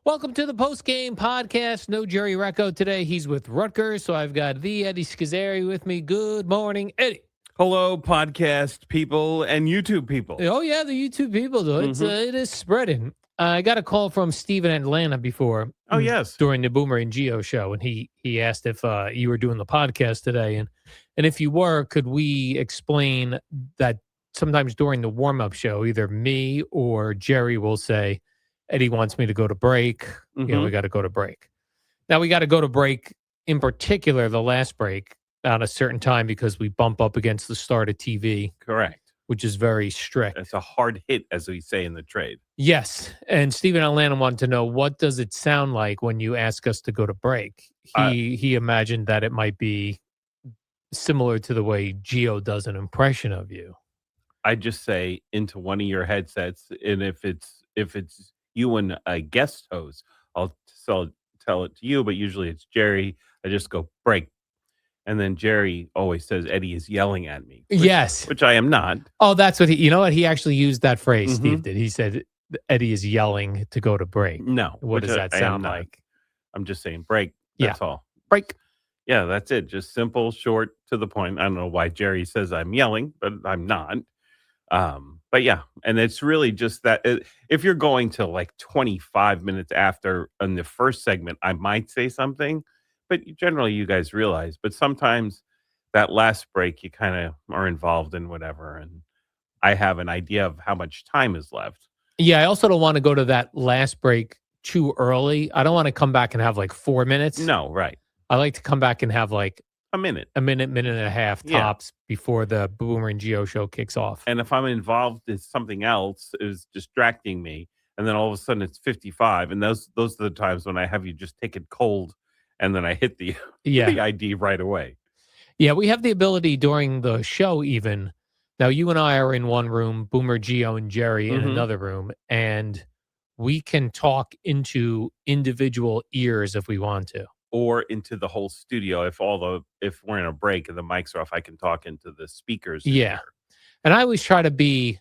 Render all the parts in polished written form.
Welcome to the Postgame podcast. No Jerry Recco today. He's with Rutgers, so I've got the Eddie Scozzare with me. Good morning, Eddie. Hello, podcast people and YouTube people. Oh yeah, the YouTube people though. It is spreading. I got a call from Steve in Atlanta before. Oh, yes. During the Boomer and Geo show, and he asked if you were doing the podcast today, and if you were, could we explain that sometimes during the warm up show, either me or Jerry will say, Eddie wants me to go to break. We got to go to break. Now we got to go to break. In particular, the last break at a certain time because we bump up against the start of TV. Correct. Which is very strict. It's a hard hit, as we say in the trade. Yes. And Stephen Atlanta wanted to know, what does it sound like when you ask us to go to break? He imagined that it might be similar to the way Gio does an impression of you. I just say into one of your headsets, and if it's you and a guest host, I'll tell it to you, but usually it's Jerry. I just go break. And then Jerry always says Eddie is yelling at me. Which I am not. Oh, that's what he actually used that phrase, Steve did. He said Eddie is yelling to go to break. No. What does that sound like? I'm just saying break. That's all. Break. Yeah, that's it. Just simple, short, to the point. I don't know why Jerry says I'm yelling, but I'm not. But yeah, and it's really just that if you're going to like 25 minutes after in the first segment, I might say something, but generally you guys realize, but sometimes that last break, you kind of are involved in whatever. And I have an idea of how much time is left. Yeah. I also don't want to go to that last break too early. I don't want to come back and have like 4 minutes. No, right. I like to come back and have like a minute, minute and a half tops before the Boomer and Geo show kicks off. And if I'm involved in something else is distracting me, and then all of a sudden it's 55, and those are the times when I have you just take it cold, and then I hit the ID right away. Yeah, we have the ability during the show even. Now you and I are in one room, Boomer, Geo, and Jerry in another room, and we can talk into individual ears if we want to. Or into the whole studio if we're in a break and the mics are off, I can talk into the speakers. Yeah. And I always try to be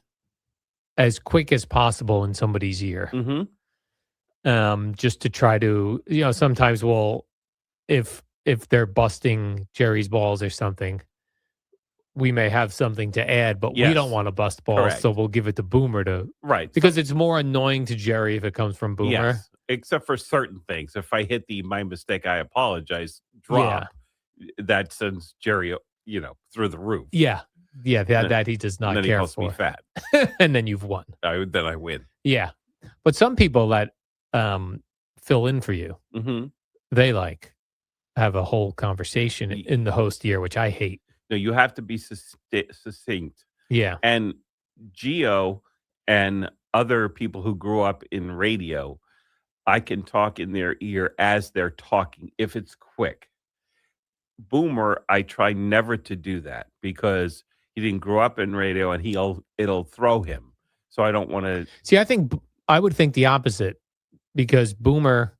as quick as possible in somebody's ear. Just to try to, sometimes if they're busting Jerry's balls or something, we may have something to add, but we don't want to bust balls. Correct. So we'll give it to Boomer because it's more annoying to Jerry if it comes from Boomer. Yes. Except for certain things. If I hit the my mistake, I apologize drop, that sends Jerry, through the roof. Yeah. Yeah. That he does not care for. And then he calls me fat. And then you've won. Then I win. Yeah. But some people that fill in for you, they have a whole conversation in the host ear, which I hate. No, you have to be succinct. Yeah. And Geo and other people who grew up in radio, I can talk in their ear as they're talking if it's quick. Boomer, I try never to do that because he didn't grow up in radio and it'll throw him. So I don't want to. See, I would think the opposite because Boomer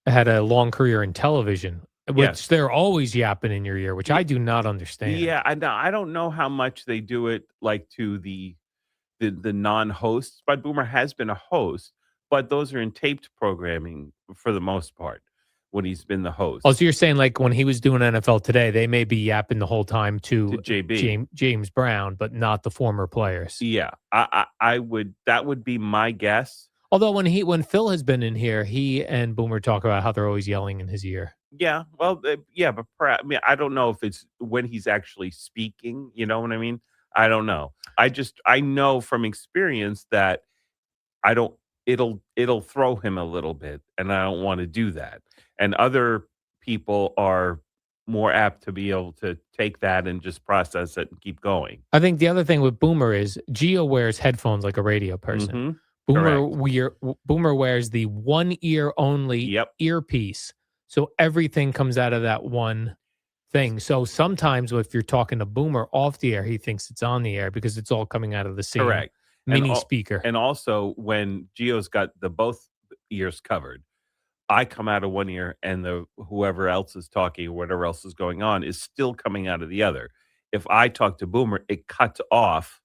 had a long career in television, which they're always yapping in your ear, which I do not understand. Yeah, I don't know how much they do it like to the non-hosts, but Boomer has been a host. But those are in taped programming for the most part when he's been the host. Oh, so you're saying like when he was doing NFL Today, they may be yapping the whole time to JB. James Brown, but not the former players. Yeah, I would. That would be my guess. Although when Phil has been in here, he and Boomer talk about how they're always yelling in his ear. Yeah, well, but perhaps, I don't know if it's when he's actually speaking. You know what I mean? I don't know. I know from experience that it'll throw him a little bit, and I don't want to do that. And other people are more apt to be able to take that and just process it and keep going. I think the other thing with Boomer is Gio wears headphones like a radio person. Boomer wears the one ear only earpiece, so everything comes out of that one thing. So sometimes if you're talking to Boomer off the air, he thinks it's on the air because it's all coming out of the same mini speaker. And also when Gio's got both ears covered, I come out of one ear and whoever else is talking or whatever else is going on is still coming out of the other. If I talk to Boomer, it cuts off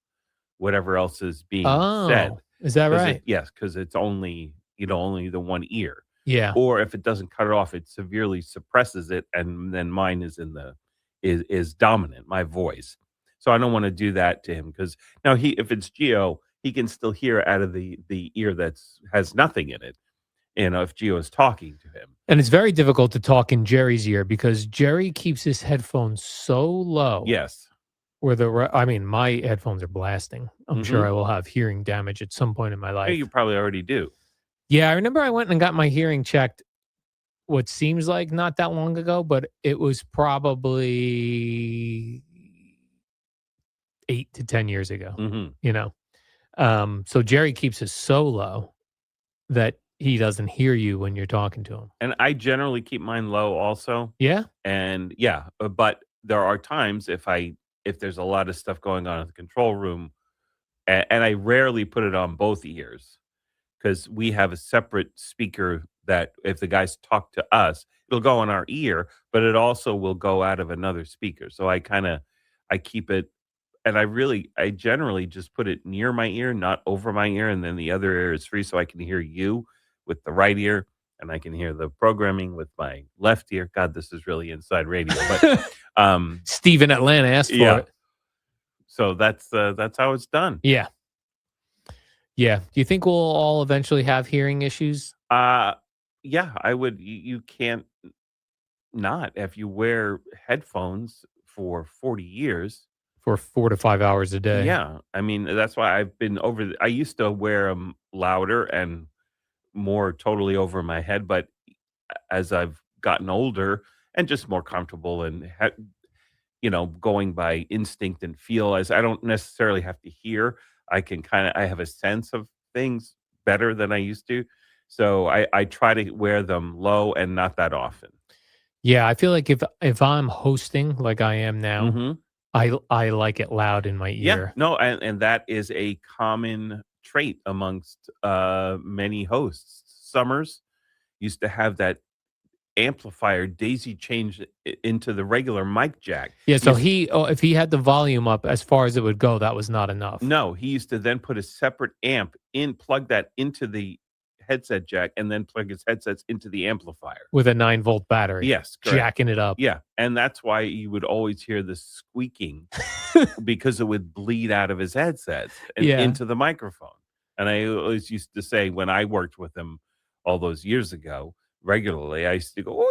whatever else is being said. Is that right? Yes, because it's only only the one ear. Yeah. Or if it doesn't cut it off, it severely suppresses it, and then mine is is dominant, my voice. So I don't want to do that to him because now if it's Geo, he can still hear out of the ear that's has nothing in it. If Geo is talking to him. And it's very difficult to talk in Jerry's ear because Jerry keeps his headphones so low. Yes. Where I mean, my headphones are blasting. I'm sure I will have hearing damage at some point in my life. You probably already do. Yeah, I remember I went and got my hearing checked what seems like not that long ago, but it was probably 8 to 10 years ago, Mhm. you know? So Jerry keeps it so low that he doesn't hear you when you're talking to him. And I generally keep mine low also. Yeah? And yeah, but there are times if there's a lot of stuff going on in the control room, and I rarely put it on both ears because we have a separate speaker that if the guys talk to us, it'll go in our ear, but it also will go out of another speaker. So I keep it, and I generally just put it near my ear, not over my ear, and then the other ear is free so I can hear you with the right ear, and I can hear the programming with my left ear. God, this is really inside radio, but Steve in Atlanta asked for yeah. it. So that's how it's done. Yeah. Yeah. Do you think we'll all eventually have hearing issues? Yeah, I would. You can't not if you wear headphones for 40 years. For 4 to 5 hours a day. Yeah, I mean that's why I've been I used to wear them louder and more totally over my head, but as I've gotten older and just more comfortable and going by instinct and feel, as I don't necessarily have to hear, I have a sense of things better than I used to. So I try to wear them low and not that often. Yeah, I feel like if I'm hosting like I am now, Mhm. I like it loud in my Yeah, ear. no, and that is a common trait amongst many hosts. Summers used to have that amplifier daisy changed into the regular mic jack. Yeah, so if he had the volume up as far as it would go, that was not enough. No, he used to then put a separate amp in, plug that into the headset jack, and then plug his headsets into the amplifier. With a 9-volt battery. Yes, correct. Jacking it up. Yeah, and that's why you would always hear the squeaking because it would bleed out of his headsets and into the microphone. And I always used to say when I worked with him all those years ago, regularly, I used to go, oil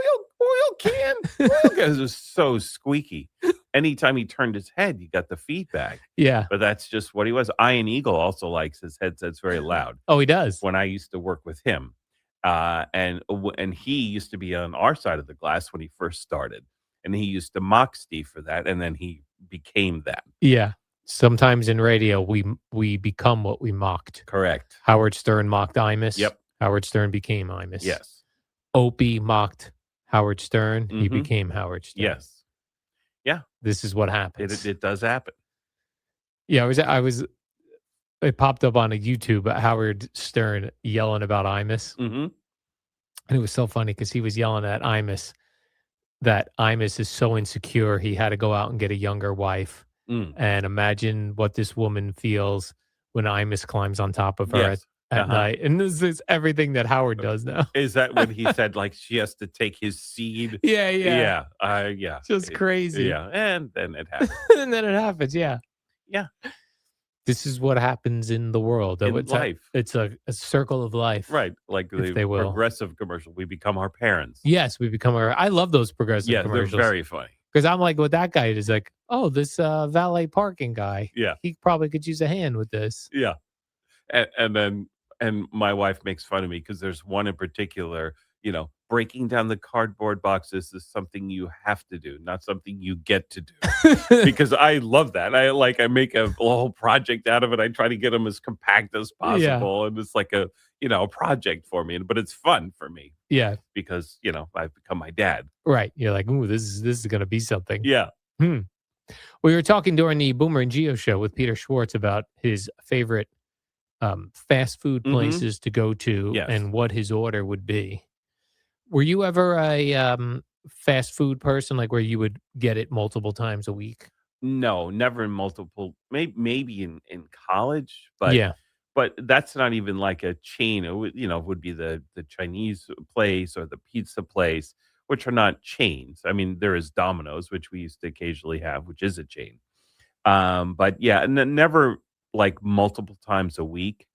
can, because it was so squeaky. Anytime he turned his head, you got the feedback. Yeah. But that's just what he was. Iron Eagle also likes his headsets very loud. Oh, he does? When I used to work with him. And he used to be on our side of the glass when he first started. And he used to mock Steve for that, and then he became that. Yeah. Sometimes in radio, we become what we mocked. Correct. Howard Stern mocked Imus. Yep. Howard Stern became Imus. Yes. Opie mocked Howard Stern. He Mhm. became Howard Stern. Yes. Yeah. This is what happens. It does happen. Yeah, it popped up on a YouTube, Howard Stern yelling about Imus. Mhm. And it was so funny because he was yelling at Imus that Imus is so insecure, he had to go out and get a younger wife. Mm. And imagine what this woman feels when Imus climbs on top of her Yes. at night. And this is everything that Howard does now. Is that when he said, like, she has to take his seed? Yeah. Yeah. Yeah. Just crazy. Yeah. And then it happens. And then it happens. Yeah. Yeah. This is what happens in the world. In life. It's a circle of life. Right. Like the they will. progressive commercial. We become our parents. Yes, we become I love those progressive Yeah, commercials. they're very funny. Because I'm like, what that guy is like, oh, this valet parking guy. Yeah. He probably could use a hand with this. Yeah. And my wife makes fun of me because there's one in particular, breaking down the cardboard boxes is something you have to do, not something you get to do. Because I love that. I make a whole project out of it. I try to get them as compact as possible. And it's like a project for me, but it's fun for me. Yeah. Because, I've become my dad. Right. You're like, ooh, this is going to be something. Yeah. We were talking during the Boomer and Geo show with Peter Schwartz about his favorite fast food places to go to and what his order would be. Were you ever a fast food person, like where you would get it multiple times a week? No, never in multiple. Maybe in college, but but that's not even like a chain. It would, it would be the Chinese place or the pizza place, which are not chains. I mean, there is Domino's, which we used to occasionally have, which is a chain. But yeah, never like multiple times a week.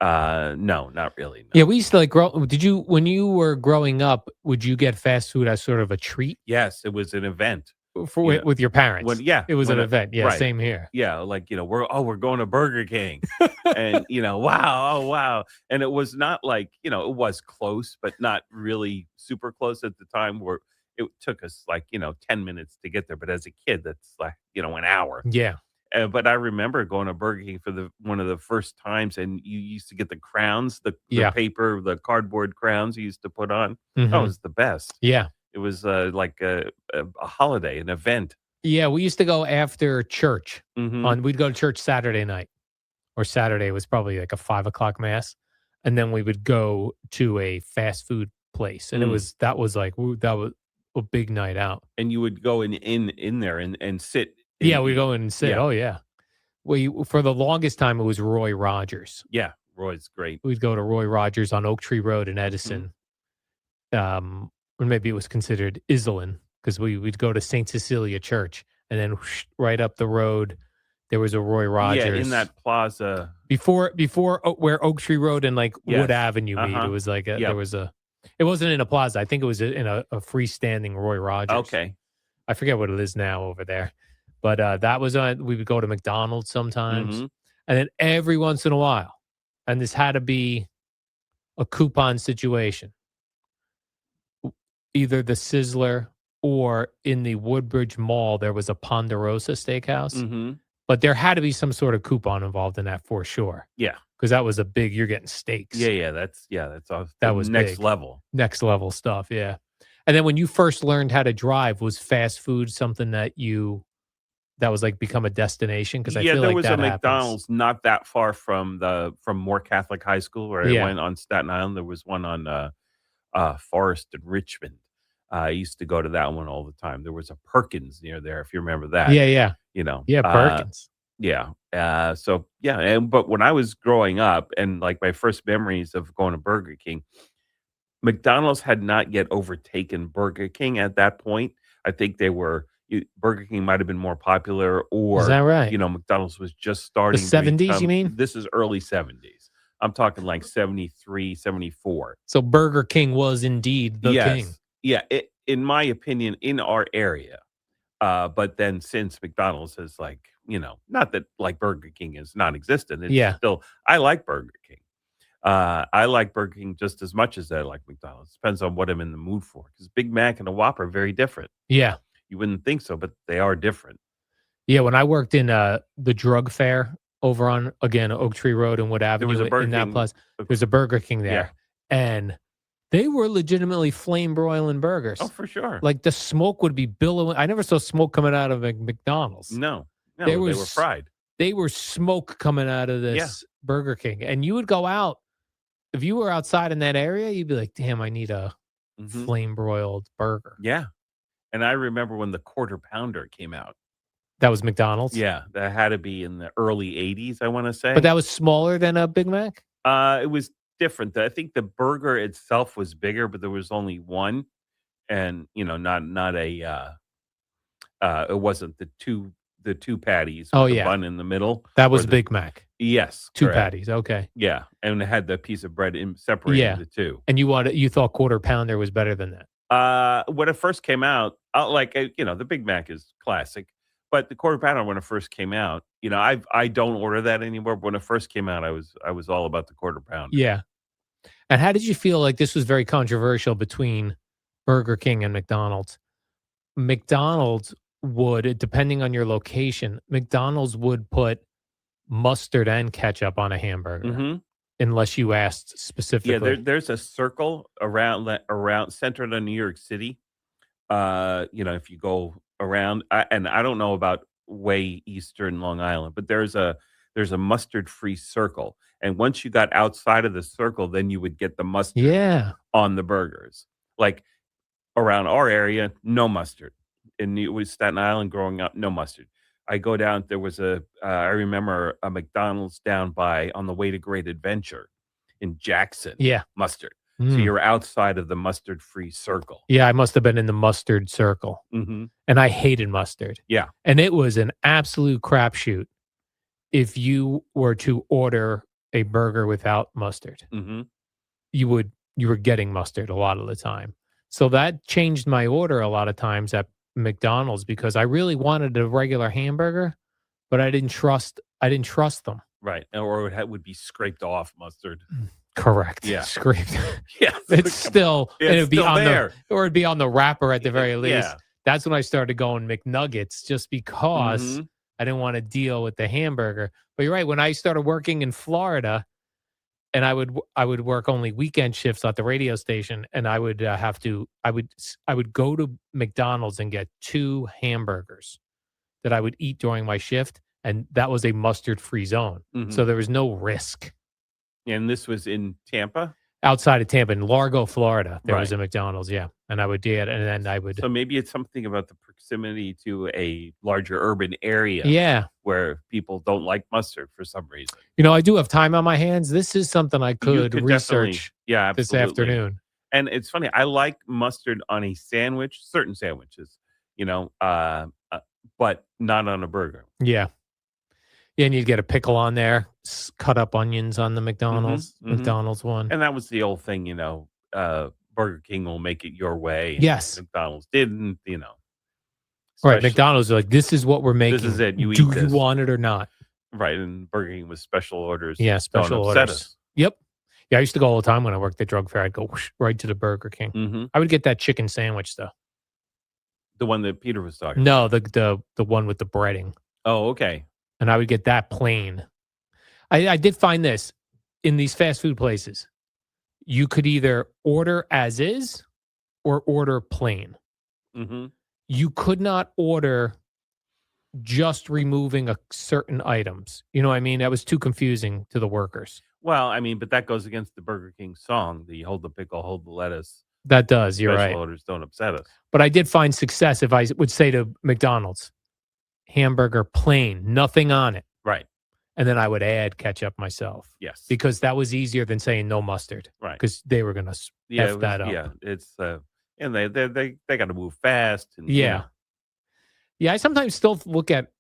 No, not really. Yeah, No. we used to like grow. Did you when you were growing up? Would you get fast food as sort of a treat Yes, it was an event. for You know, with your when parents? yeah, It was an when it event. Yeah, right. same here. Yeah, like, we're going to Burger King. And, wow, oh, wow. And it was not like, it was close, but not really super close at the time where it took us like, 10 minutes to get there. But as a kid, that's like, an hour. Yeah, But I remember going to Burger King for the one of the first times, and you used to get the crowns, the yeah, paper, the cardboard crowns you used to put on. That hmm was the best. yeah, It was like a holiday, an event. yeah. We used to go after church. Mhm. We'd go to church Saturday night, or Saturday was probably like a 5 o'clock mass, and then we would go to a fast food place, and Mm. that was like that was a big night out. And you would go in there and sit Yeah, and we eat. go in and sit. Yeah. Oh yeah. We for the longest time it was Roy Rogers. Yeah. Roy's great. We'd go to Roy Rogers on Oak Tree Road in Mhm. Edison. Or maybe it was considered Iselin because we'd go to St. Cecilia Church and then whoosh, right up the road there was a Roy Yeah, in Rogers. that plaza. Where Oak Tree Road and like Wood Yes. Avenue meet, it Uh-huh. was like there Yep. was it wasn't in a plaza. I think it was in a freestanding Roy Rogers. Okay. I forget what it is now over there, but that was on. We would go to McDonald's sometimes, Mhm. and then every once in a while, and this had to be a coupon situation. Either the Sizzler or in the Woodbridge Mall, there was a Ponderosa Steakhouse, Mhm. but there had to be some sort of coupon involved in that for sure, Yeah. because that was a big you're getting steaks. That's off the That was next big. level. Next level stuff, yeah. And then when you first learned how to drive, was fast food something that was, like, become a destination? Because I Yeah, feel there like was a that happens. McDonald's not that far from Moore Catholic High School where I Yeah. went on Staten Island. There was one on, Forest and Richmond. I used to go to that one all the time. There was a Perkins near there, if you remember that, Yeah, yeah. you know, Yeah, uh Perkins. Yeah, so yeah, but when I was growing up and, like, my first memories of going to Burger King, McDonald's had not yet overtaken Burger King at that point. I think Burger King might have been more popular Is that or, right? McDonald's was just The starting to '70s, you become mean? this is early '70s. I'm talking like 73, 74. So Burger King was indeed the king. Yes. Yeah, in my opinion, in our area. But then since McDonald's is like, not that like Burger King is non-existent, it's Yeah, still I like Burger King. I like Burger King just as much as I like McDonald's. Depends on what I'm in the mood for. Because Big Mac and a Whopper are very different. yeah. You wouldn't think so, but they are different. Yeah, when I worked in, the drug fair over on, again, Oak Tree Road and Wood There was Avenue a Burger in that King. plaza, there's a Burger King Yeah. there, and they were legitimately flame broiling Oh, burgers. for sure. Like, the smoke would be billowing. I never saw smoke coming out of McDonald's. No, There no, they were was fried. they were smoke coming out of Yeah. this Burger King, and you would go out if you were outside in that area, you'd be like, "Damn, I need a Hmm. flame broiled burger." Yeah. And I remember when the Quarter Pounder came out. That was McDonald's? Yeah, that had to be in the early '80s, I want to But say. that was smaller than a Big Mac? It was different. I think the burger itself was bigger, but there was only one, and not a. It wasn't the two patties Oh, with the yeah. bun in the middle, That or was the Big Mac. yes, 2 correct, patties, okay. yeah, and it had the piece of bread in separating Yeah, the two. and you thought Quarter Pounder was better than that? When it first came out, the Big Mac is classic, but the Quarter Pounder when it first came out, I don't order that anymore. But when it first came out, I was all about the Quarter Pounder. Yeah, and how did you feel like this was very controversial between Burger King and McDonald's? McDonald's would, depending on your location, McDonald's would put mustard and ketchup on a hamburger Hmm. unless you asked Yeah, specifically. there's a circle around centered on New York City. If you go around, and I don't know about way eastern Long Island, but there's a mustard free circle, and once you got outside of the circle, then you would get the mustard Yeah. on the burgers. Like around our area, no mustard. With Staten Island growing up, no mustard. I go down. There was I remember a McDonald's down on the way to Great Adventure in Jackson. Yeah. Mustard. So Mm. you're outside of the mustard-free circle. Yeah, I must have been in the mustard circle, Hmm. and I hated mustard. Yeah. And it was an absolute crapshoot if you were to order a burger without mustard. Hmm. You were getting mustard a lot of the time. So that changed my order a lot of times at McDonald's because I really wanted a regular hamburger, but I didn't trust them. Right. Or would be scraped off mustard. Correct. Yeah. Scraped. Yeah. It's still and It's it'd be still on there. or it'd be on the wrapper at the very least. Yeah. That's when I started going McNuggets just because Hmm. I didn't want to deal with the hamburger. But you're right. When I started working in Florida, and I would work only weekend shifts at the radio station, and I would I would go to McDonald's and get 2 hamburgers that I would eat during my shift, and that was a mustard-free zone. Hmm. So there was no risk. And this was in Tampa? Outside of Tampa, in Largo, Florida, there was Right. a McDonald's, yeah, and I would do it, and then I would So maybe it's something about the proximity to a larger urban area yeah. where people don't like mustard for some reason. You know, I do have time on my hands. This is something I You could could definitely, research yeah, this absolutely. afternoon. And it's funny, I like mustard on a sandwich, certain sandwiches, you know, but not on a burger. Yeah. Yeah, and you'd get a pickle on there, cut up onions on the McDonald's Mhm. McDonald's one. And that was the old thing, Burger King will make it your way. And Yes. McDonald's didn't, Right, especially- McDonald's are like, "This is what we're making. This is it. You Do eat you this." want it or not?" Right. And Burger King was special orders. Yeah, Don't special upset orders. us. Yep. Yeah, I used to go all the time when I worked at drug fair. I'd go whoosh, right to the Burger King. Hmm. I would get that chicken sandwich though. The one that Peter was talking about. No, the one with the breading, Oh, okay. and I would get that plain. I did find this in these fast food places. You could either order as is or order plain. Hmm. You could not order just removing a certain items. You know what I mean? That was too confusing to the workers. Well, I mean, but that goes against the Burger King song, the hold the pickle, hold the lettuce. That does, you're Special right. orders don't upset us. But I did find success if I would say to McDonald's, hamburger plain, nothing on it. Right. And then I would add ketchup myself Yes. because that was easier than saying no mustard Right. because they were going to Yeah. F that up. Yeah. It's and they got to move fast. And Yeah. Yeah, I sometimes still look at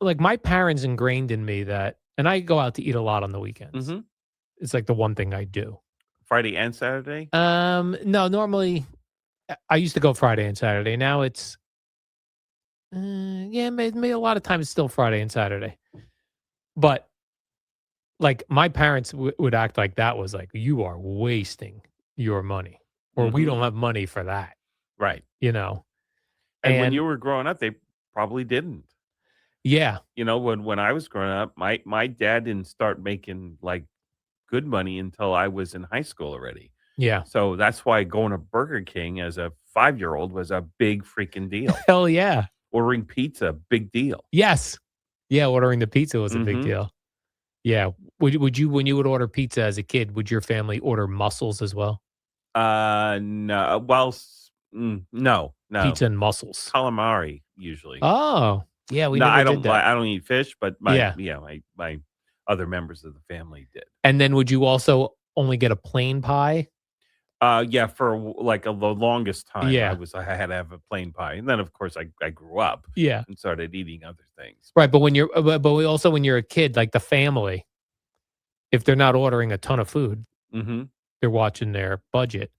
my parents ingrained in me that, and I go out to eat a lot on the weekends. Mhm. It's like the one thing I do. Friday and Saturday. No, normally I used to go Friday and Saturday. Now it's, yeah, maybe a lot of times it's still Friday and Saturday. But like my parents would act like that was like, you are wasting your money, or we Mhm. don't have money for that, Right. you know? And when And you were growing up, they probably didn't. yeah, When I was growing up, my dad didn't start making like good money until I was in high school already. yeah. So that's why going to Burger King as a 5-year-old was a big freaking deal. Hell yeah. Ordering pizza, big deal. Yes. Yeah, ordering the pizza was a big Mhm. deal. Yeah. Would you when you would order pizza as a kid, would your family order mussels as well? No. Well, no. Pizza and mussels. Calamari usually. Oh, yeah, we No, never I did don't. that. I don't eat fish, but Yeah. my other members of the family did. And then would you also only get a plain pie? Yeah, for the longest time, Yeah. I had to have a plain pie, and then of course I grew up Yeah. and started eating other things. Right, but when you're also when you're a kid, like the family, if they're not ordering a ton of food, Hmm. they're watching their budget.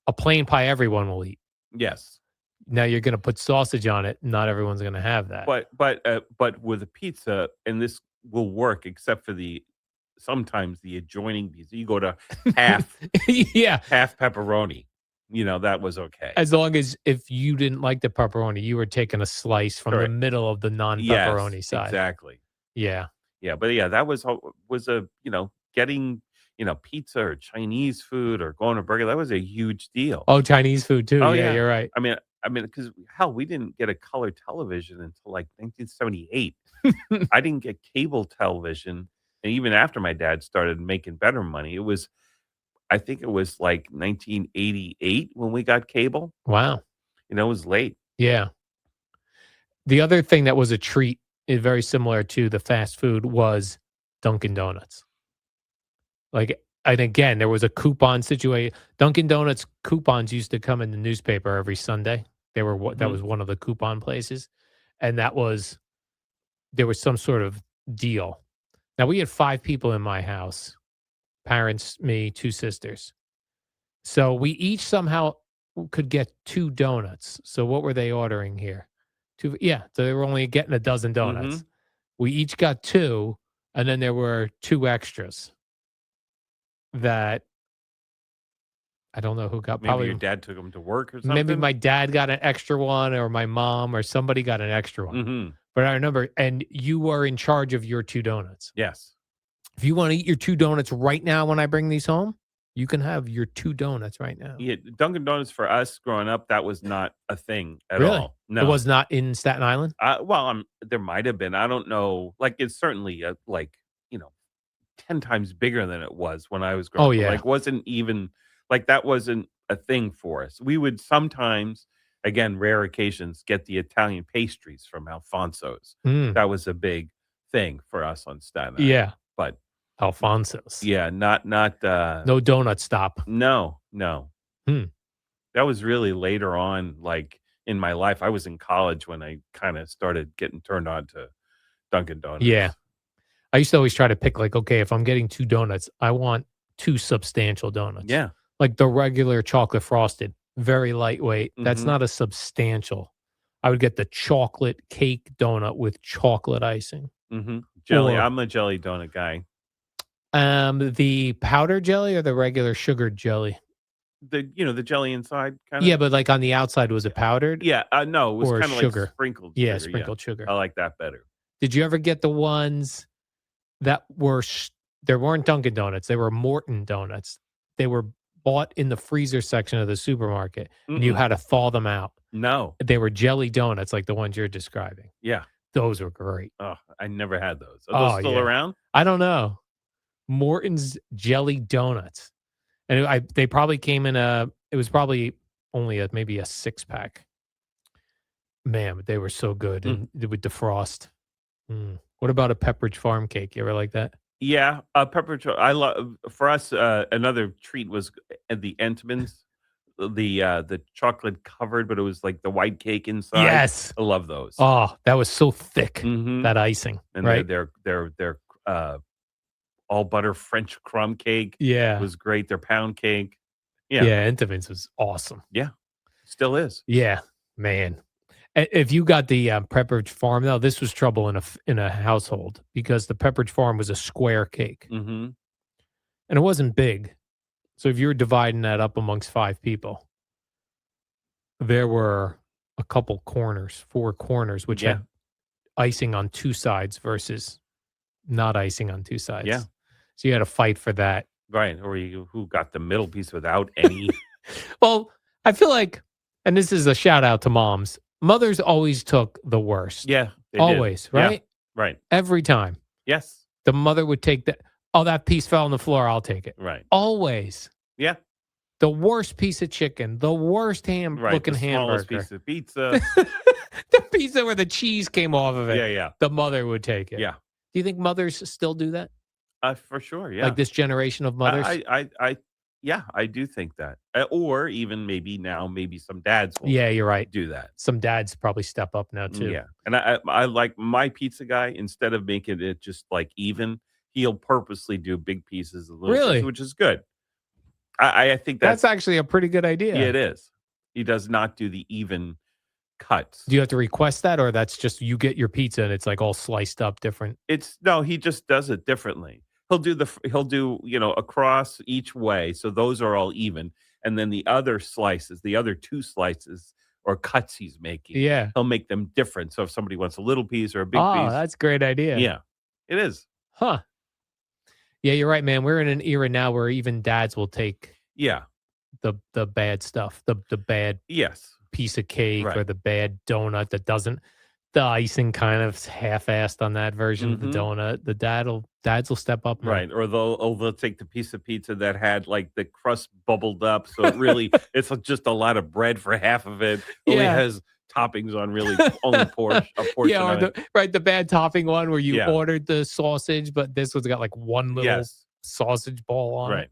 A plain pie everyone will eat. Yes, Now you're gonna put sausage on it, not everyone's gonna have that. but with a pizza, and this will work except for sometimes the adjoining pizza. You go to half Yeah. half pepperoni. That was okay. As long as if you didn't like the pepperoni, you were taking a slice from the Correct. middle of the non-pepperoni Yes, side. exactly. Yeah. Yeah, but yeah, that was getting pizza or Chinese food or going to burger. That was a huge deal. Oh, Chinese food too. Oh, Yeah, yeah. you're right. I mean, because hell, we didn't get a color television until like 1978. I didn't get cable television, and even after my dad started making better money, I think it was like 1988 when we got cable. Wow. It was late. Yeah. The other thing that was a treat, very similar to the fast food, was Dunkin' Donuts. Like, and again, there was a coupon situation. Dunkin' Donuts coupons used to come in the newspaper every Sunday. They were that Mhm. was one of the coupon places, and there was some sort of deal. Now we had 5 people in my house: parents, me, 2 sisters. So we each somehow could get 2 donuts. So what were they ordering here? 2, yeah, so they were only getting a dozen donuts. Mhm. We each got 2, and then there were 2 extras that I don't know who got, Maybe your probably dad took him to work or maybe something? my dad got an extra one or my mom or somebody got an extra one. Mhm. But I remember, and you were in charge of your 2 donuts. Yes. If you wanna eat your 2 donuts right now when I bring these home, you can have your 2 donuts right now. Yeah, Dunkin' Donuts for us growing up, that was not a thing at Really? all. It No. was not in Staten Island? Well, there might have been. I don't know. Like, it's certainly, like, you know, 10 times bigger than it was when I was growing Oh, up. yeah. Like, wasn't even like, that wasn't a thing for us. We would sometimes, again, rare occasions, get the Italian pastries from Alfonso's. Mm, That was a big thing for us on Staten Island. yeah. But, Alfonso's. yeah, not, No donut stop. no, no. Hmm. That was really later on, like, in my life. I was in college when I kinda started getting turned on to Dunkin' Yeah. Donuts. I used to always try to pick, like, okay, if I'm getting 2 donuts, I want 2 substantial donuts. Yeah. Like the regular chocolate frosted, very lightweight. That's Mhm, not a substantial. I would get the chocolate cake donut with chocolate icing, mhm. Jelly, or I'm a jelly donut guy. the powder jelly or the regular sugared jelly? The jelly inside, Yeah, kinda? but, like, on the outside, was it powdered Yeah, no, it was or kinda like sugar? sprinkled Yeah, sugar, yeah. sprinkled sugar. I like that better. Did you ever get the ones that were there weren't Dunkin' Donuts, they were Morton donuts. They were bought in the freezer section of the supermarket, and you Mm-mm. had to thaw them out. No. They were jelly donuts like the ones you're describing. Yeah. Those were great. Oh, I never had those. Are those Oh, still yeah. around? I don't know. Morton's jelly donuts. And they probably came in it was probably only maybe a 6-pack. Man, but they were so good, Mm. and with defrost. Mm. What about a Pepperidge Farm cake? You ever like that? Yeah, pepper I love for us, another treat was at the Entenmann's, the chocolate covered, but it was like the white cake inside. Yes. I love those. Oh, that was so thick, Mhm. that icing, And right? their, all butter French crumb cake Yeah. was great, their pound cake. Yeah, Yeah, Entenmann's was awesome. yeah, still is. Yeah, man. If you got the, Pepperidge Farm, though, this was trouble in a household because the Pepperidge Farm was a square cake, Mhm. and it wasn't big. So if you were dividing that up amongst 5 people, there were a couple corners, 4 corners, which Yeah, had icing on 2 sides versus not icing on 2 yeah, sides. So you had to fight for that. right, or you who got the middle piece without any. Well, I feel like, and this is a shout out to moms, mothers always took the worst. Yeah, they did. Always, Yeah, right? right. Every time. Yes, The mother would take that, "Oh, that piece fell on the floor, I'll take it." right. Always. Yeah, The worst piece of chicken, the worst ham right, looking the smallest hamburger. piece of pizza. The pizza where the cheese came off of it, Yeah, yeah, the mother would take it. yeah. Do you think mothers still do that? For sure, Like yeah. this generation of mothers? I yeah, I do think that. Or even maybe now, maybe some dads will Yeah, you're right. do that. Some dads probably step up now too. Yeah, and I like my pizza guy, instead of making it just, like, even, he'll purposely do big pieces and little pieces, Really? which is good. I think That's that's actually a pretty good yeah, idea. it is. He does not do the even cuts. Do you have to request that, or that's just you get your pizza and it's like all sliced up different? It's no, he just does it differently. He'll do, across each way, so those are all even, and then the other slices, the other 2 slices or cuts he's making, Yeah. he'll make them different, so if somebody wants a little piece or a big Oh, piece. that's a great idea. Yeah, it is. Huh. Yeah, you're right, man. We're in an era now where even dads will take Yeah. the bad stuff, the bad Yes. piece of cake or Right. the bad donut that doesn't, the icing kind of half-assed on that version of the Mhm. donut. Dads will step up now. Right, or they'll take the piece of pizza that had, like, the crust bubbled up, so it really it's just a lot of bread for half of it, only Yeah. has toppings on really only a portion Yeah, or of it. the bad topping one where you Yeah. ordered the sausage, but this one's got like one little Yes. sausage ball on Right. it.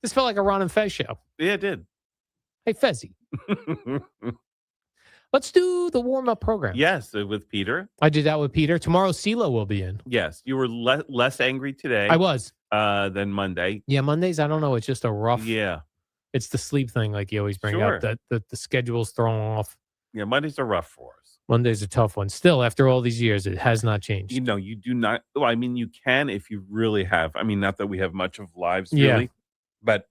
This felt like a Ron and Fez show. Yeah, it did. Hey, Fezzy, let's do the warm-up program. Yes, with Peter. I did that with Peter. Tomorrow, CeeLo will be in. Yes, you were less angry today. I was. Than Monday. Yeah, Mondays, I don't know. It's just a rough. Yeah. It's the sleep thing, like you always bring Sure. up, that the schedule's thrown off. Yeah, Mondays are rough for us. Monday's a tough one. Still, after all these years, it has not changed. You know, you do not. Well, I mean, you can if you really have. I mean, not that we have much of lives, Yeah. really, but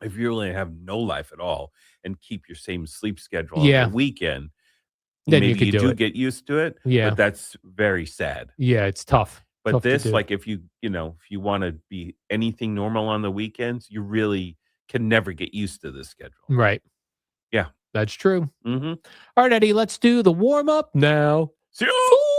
if you really have no life at all and keep your same sleep schedule on Yeah. the weekend, Then maybe you could do it. get used to it. Yeah. But that's very sad. Yeah, it's tough. But Tough to this, do. like, if you want to be anything normal on the weekends, you really can never get used to this schedule. Right. Yeah. That's true. Mm-hmm. All right, Eddie, let's do the warm-up now. See you.